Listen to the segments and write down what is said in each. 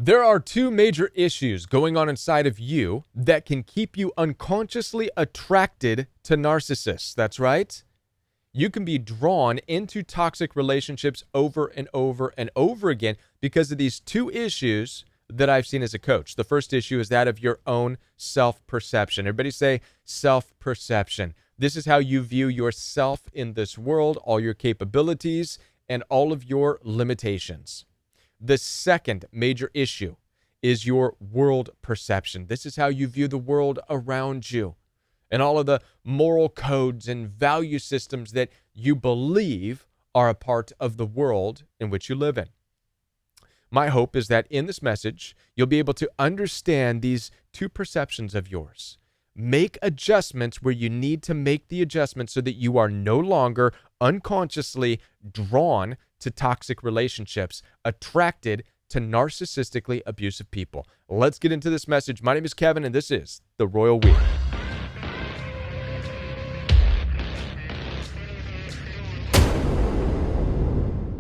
There are two major issues going on inside of you that can keep you unconsciously attracted to narcissists. That's right. You can be drawn into toxic relationships over and over and over again because of these two issues that I've seen as a coach. The first issue is that of your own self-perception. Everybody say self-perception. This is how you view yourself in this world, all your capabilities, and all of your limitations. The second major issue is your world perception. This is how you view the world around you and all of the moral codes and value systems that you believe are a part of the world in which you live in. My hope is that in this message, you'll be able to understand these two perceptions of yours. Make adjustments where you need to make the adjustments so that you are no longer unconsciously drawn to toxic relationships, attracted to narcissistically abusive people. Let's get into this message. My name is Kevin, and this is The Royal We.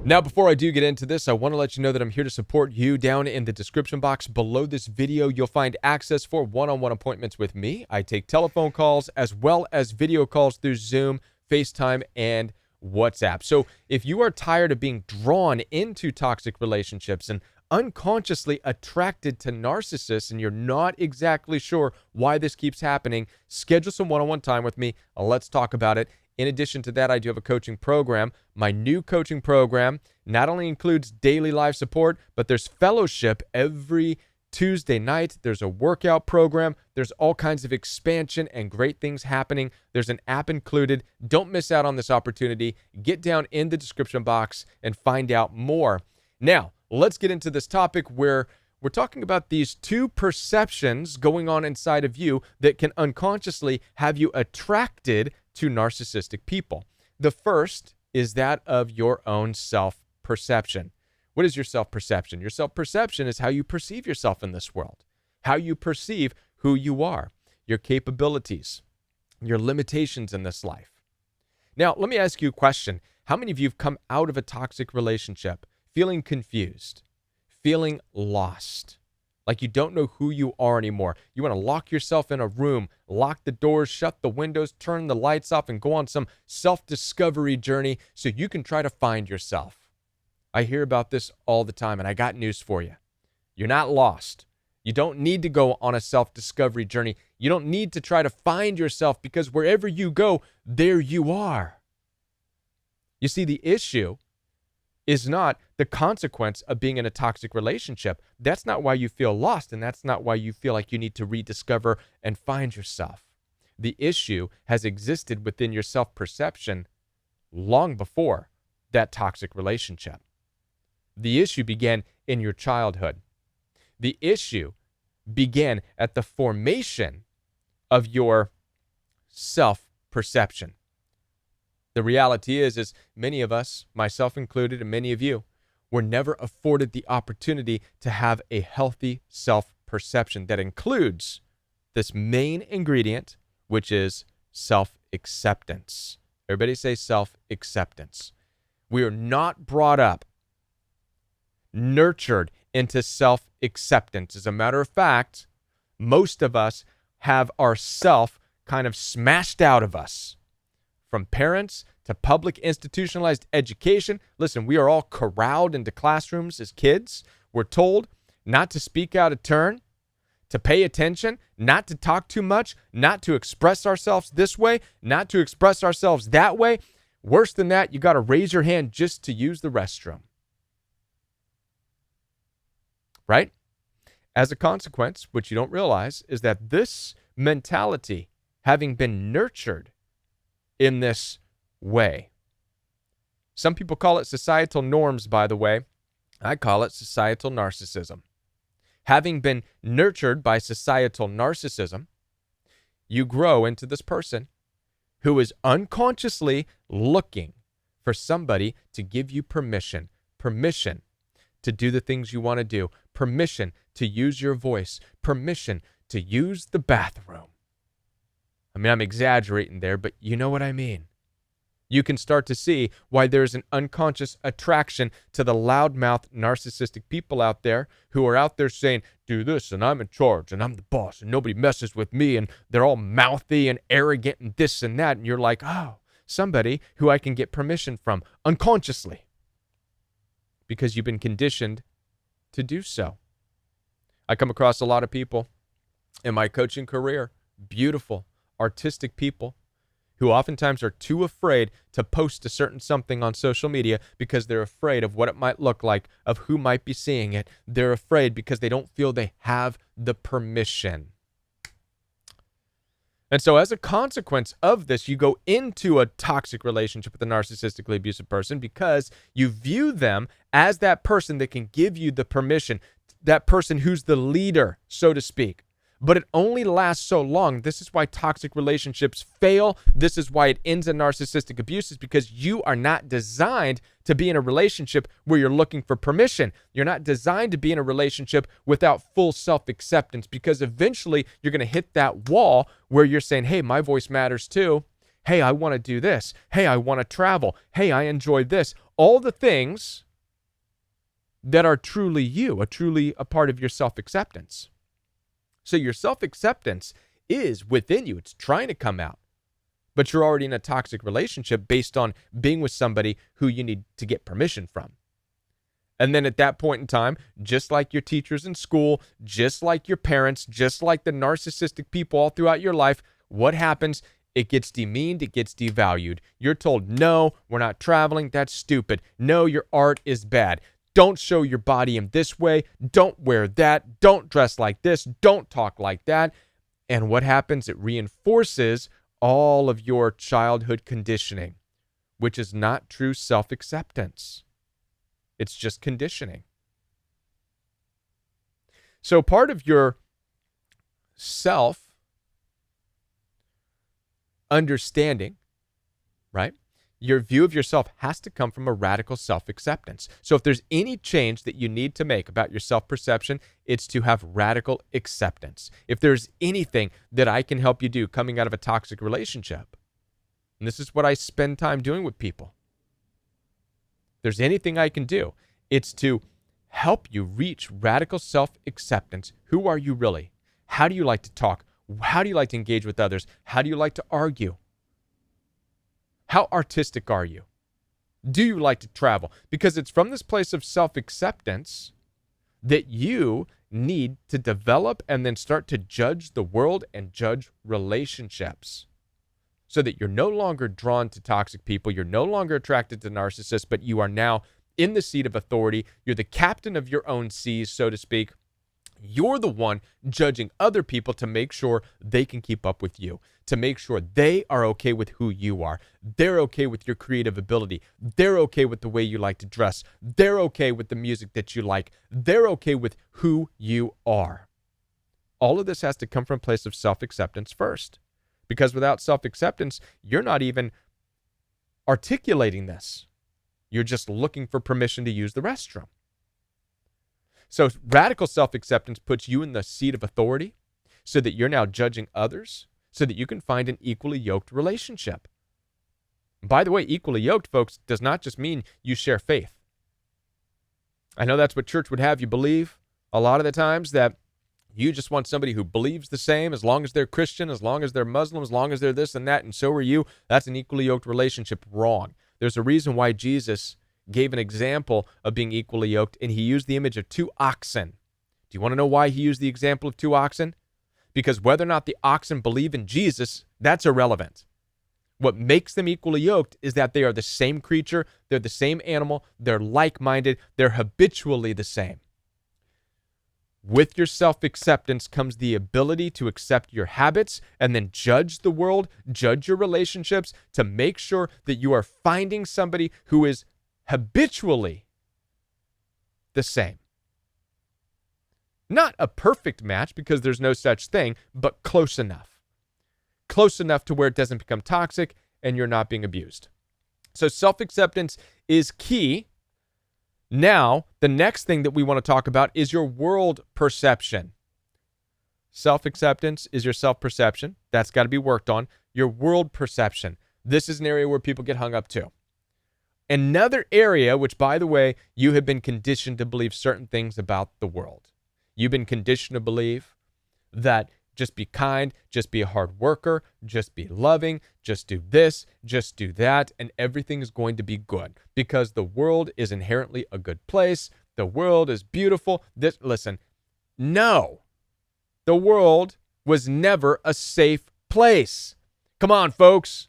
Now, before I do get into this, I want to let you know that I'm here to support you. Down in the description box below this video, you'll find access for one-on-one appointments with me. I take telephone calls as well as video calls through Zoom, FaceTime, and WhatsApp. So if you are tired of being drawn into toxic relationships and unconsciously attracted to narcissists and you're not exactly sure why this keeps happening, schedule some one-on-one time with me. Let's talk about it. In addition to that, I do have a coaching program. My new coaching program not only includes daily live support, but there's fellowship every Tuesday night. There's a workout program. There's all kinds of expansion and great things happening. There's an app included. Don't miss out on this opportunity. Get down in the description box and find out more. Now, let's get into this topic where we're talking about these two perceptions going on inside of you that can unconsciously have you attracted to narcissistic people. The first is that of your own self-perception. What is your self-perception? Your self-perception is how you perceive yourself in this world, how you perceive who you are, your capabilities, your limitations in this life. Now, let me ask you a question. How many of you have come out of a toxic relationship feeling confused, feeling lost, like you don't know who you are anymore? You want to lock yourself in a room, lock the doors, shut the windows, turn the lights off, and go on some self-discovery journey so you can try to find yourself. I hear about this all the time, and I got news for you. You're not lost. You don't need to go on a self-discovery journey. You don't need to try to find yourself because wherever you go, there you are. You see, the issue is not the consequence of being in a toxic relationship. That's not why you feel lost, and that's not why you feel like you need to rediscover and find yourself. The issue has existed within your self-perception long before that toxic relationship. The issue began in your childhood. The issue began at the formation of your self-perception. The reality is many of us, myself included, and many of you, were never afforded the opportunity to have a healthy self-perception that includes this main ingredient, which is self-acceptance. Everybody say self-acceptance. We are not brought up, nurtured into self-acceptance. As a matter of fact, most of us have our self kind of smashed out of us. From parents to public institutionalized education. Listen, we are all corralled into classrooms as kids. We're told not to speak out of turn, to pay attention, not to talk too much, not to express ourselves this way, not to express ourselves that way. Worse than that, you got to raise your hand just to use the restroom. Right? As a consequence, what you don't realize is that this mentality, having been nurtured in this way. Some people call it societal norms, by the way. I call it societal narcissism. Having been nurtured by societal narcissism, you grow into this person who is unconsciously looking for somebody to give you permission to do the things you want to do, permission to use your voice, permission to use the bathroom. I mean, I'm exaggerating there, but you know what I mean. You can start to see why there's an unconscious attraction to the loudmouth narcissistic people out there who are out there saying, do this, and I'm in charge, and I'm the boss, and nobody messes with me, and they're all mouthy and arrogant and this and that. And you're like, oh, somebody who I can get permission from unconsciously because you've been conditioned to do so. I come across a lot of people in my coaching career, beautiful, artistic people, who oftentimes are too afraid to post a certain something on social media because they're afraid of what it might look like, of who might be seeing it. They're afraid because they don't feel they have the permission. And so as a consequence of this, you go into a toxic relationship with a narcissistically abusive person because you view them as that person that can give you the permission, that person who's the leader, so to speak. But it only lasts so long. This is why toxic relationships fail. This is why it ends in narcissistic abuse, is because you are not designed to be in a relationship where you're looking for permission. You're not designed to be in a relationship without full self-acceptance, because eventually you're going to hit that wall where you're saying, hey, my voice matters too. Hey, I want to do this. Hey, I want to travel. Hey, I enjoy this. All the things that are truly you, truly a part of your self-acceptance. So your self-acceptance is within you. It's trying to come out. But you're already in a toxic relationship based on being with somebody who you need to get permission from. And then at that point in time, just like your teachers in school, just like your parents, just like the narcissistic people all throughout your life, what happens? It gets demeaned, it gets devalued. You're told, no, we're not traveling. That's stupid. No, your art is bad. Don't show your body in this way. Don't wear that. Don't dress like this. Don't talk like that. And what happens? It reinforces all of your childhood conditioning, which is not true self-acceptance. It's just conditioning. So part of your self-understanding, right? Your view of yourself has to come from a radical self-acceptance. So if there's any change that you need to make about your self-perception, it's to have radical acceptance. If there's anything that I can help you do coming out of a toxic relationship, and this is what I spend time doing with people, if there's anything I can do, it's to help you reach radical self-acceptance. Who are you really? How do you like to talk? How do you like to engage with others? How do you like to argue? How artistic are you? Do you like to travel? Because it's from this place of self-acceptance that you need to develop and then start to judge the world and judge relationships, so that you're no longer drawn to toxic people. You're no longer attracted to narcissists, but you are now in the seat of authority. You're the captain of your own seas, so to speak. You're the one judging other people to make sure they can keep up with you, to make sure they are okay with who you are. They're okay with your creative ability. They're okay with the way you like to dress. They're okay with the music that you like. They're okay with who you are. All of this has to come from a place of self-acceptance first, because without self-acceptance, you're not even articulating this. You're just looking for permission to use the restroom. So radical self-acceptance puts you in the seat of authority so that you're now judging others so that you can find an equally yoked relationship. By the way, equally yoked, folks, does not just mean you share faith. I know that's what church would have you believe a lot of the times, that you just want somebody who believes the same, as long as they're Christian, as long as they're Muslim, as long as they're this and that, and so are you. That's an equally yoked relationship. Wrong. There's a reason why Jesus gave an example of being equally yoked, and he used the image of two oxen. Do you want to know why he used the example of two oxen? Because whether or not the oxen believe in Jesus, that's irrelevant. What makes them equally yoked is that they are the same creature, they're the same animal, they're like-minded, they're habitually the same. With your self-acceptance comes the ability to accept your habits and then judge the world, judge your relationships, to make sure that you are finding somebody who is habitually the same. Not a perfect match, because there's no such thing, but close enough. Close enough to where it doesn't become toxic and you're not being abused. So self-acceptance is key. Now, the next thing that we want to talk about is your world perception. Self-acceptance is your self-perception. That's got to be worked on. Your world perception. This is an area where people get hung up too. Another area, which, by the way, you have been conditioned to believe certain things about the world. You've been conditioned to believe that just be kind, just be a hard worker, just be loving, just do this, just do that, and everything is going to be good because the world is inherently a good place. The world is beautiful. Listen, no, the world was never a safe place. Come on, folks.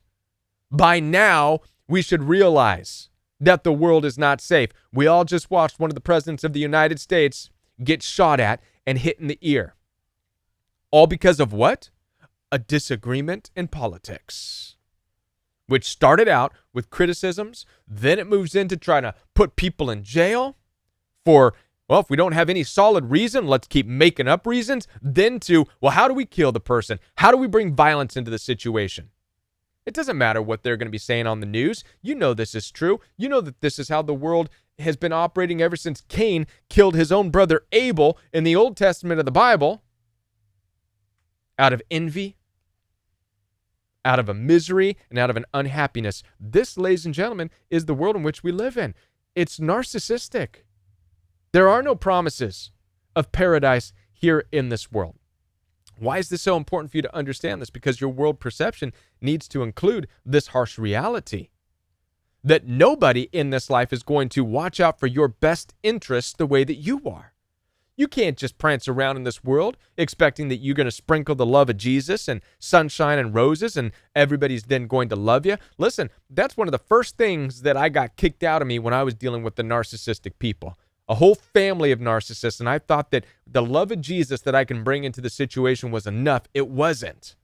By now, we should realize that the world is not safe. We all just watched one of the presidents of the United States get shot at and hit in the ear. All because of what? A disagreement in politics, which started out with criticisms. Then it moves into trying to put people in jail for, well, if we don't have any solid reason, let's keep making up reasons. Then to, well, how do we kill the person? How do we bring violence into the situation? It doesn't matter what they're going to be saying on the news. You know this is true. You know that this is how the world has been operating ever since Cain killed his own brother Abel in the Old Testament of the Bible. Out of envy, out of a misery, and out of an unhappiness. This, ladies and gentlemen, is the world in which we live in. It's narcissistic. There are no promises of paradise here in this world. Why is this so important for you to understand this? Because your world perception needs to include this harsh reality that nobody in this life is going to watch out for your best interests the way that you are. You can't just prance around in this world expecting that you're going to sprinkle the love of Jesus and sunshine and roses and everybody's then going to love you. Listen, that's one of the first things that I got kicked out of me when I was dealing with the narcissistic people. A whole family of narcissists, and I thought that the love of Jesus that I can bring into the situation was enough. It wasn't.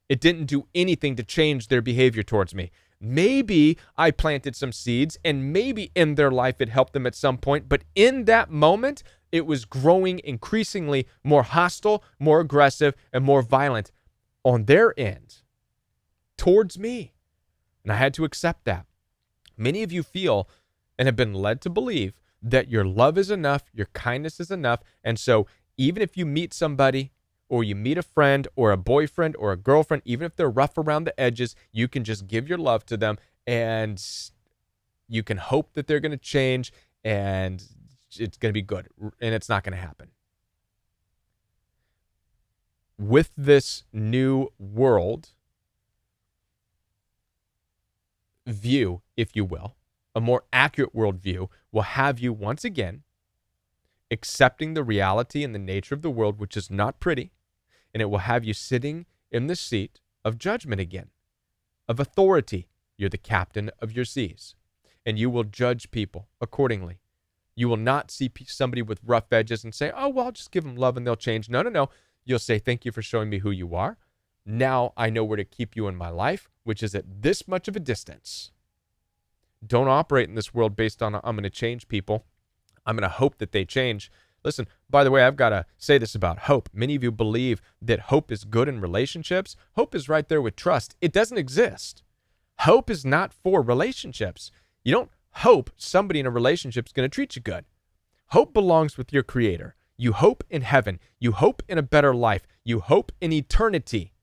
It didn't do anything to change their behavior towards me. Maybe I planted some seeds, and maybe in their life it helped them at some point, but in that moment, it was growing increasingly more hostile, more aggressive, and more violent on their end towards me. And I had to accept that. Many of you feel and have been led to believe that your love is enough, your kindness is enough, and so even if you meet somebody or you meet a friend or a boyfriend or a girlfriend, even if they're rough around the edges, you can just give your love to them and you can hope that they're going to change and it's going to be good, and it's not going to happen. With this new world view, if you will, a more accurate worldview will have you once again accepting the reality and the nature of the world, which is not pretty, and it will have you sitting in the seat of judgment again, of authority. You're the captain of your seas, and you will judge people accordingly. You will not see somebody with rough edges and say, oh, well, I'll just give them love and they'll change. No, no, no. You'll say, thank you for showing me who you are. Now I know where to keep you in my life, which is at this much of a distance. Don't operate in this world based on, I'm going to change people. I'm going to hope that they change. Listen, by the way, I've got to say this about hope. Many of you believe that hope is good in relationships. Hope is right there with trust. It doesn't exist. Hope is not for relationships. You don't hope somebody in a relationship is going to treat you good. Hope belongs with your Creator. You hope in heaven. You hope in a better life. You hope in eternity.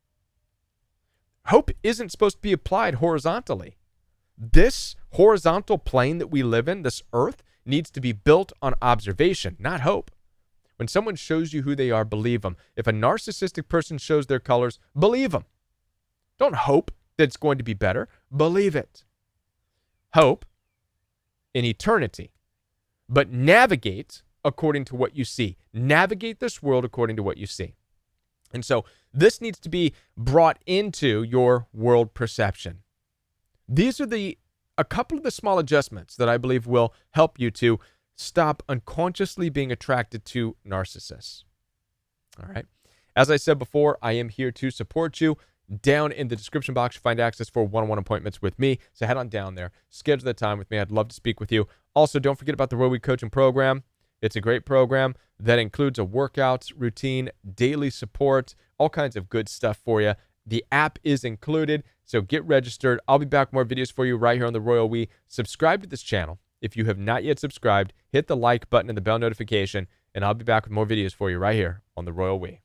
Hope isn't supposed to be applied horizontally. This horizontal plane that we live in, this earth, needs to be built on observation, not hope. When someone shows you who they are, believe them. If a narcissistic person shows their colors, believe them. Don't hope that it's going to be better. Believe it. Hope in eternity, but navigate according to what you see. Navigate this world according to what you see. And so this needs to be brought into your world perception. These are a couple of the small adjustments that I believe will help you to stop unconsciously being attracted to narcissists. All right. As I said before, I am here to support you. Down in the description box, you find access for one-on-one appointments with me. So head on down there, schedule the time with me. I'd love to speak with you. Also, don't forget about the Royal Week Coaching Program. It's a great program that includes a workout routine, daily support, all kinds of good stuff for you. The app is included, so get registered. I'll be back with more videos for you right here on the Royal We. Subscribe to this channel. If you have not yet subscribed, hit the like button and the bell notification, and I'll be back with more videos for you right here on the Royal We.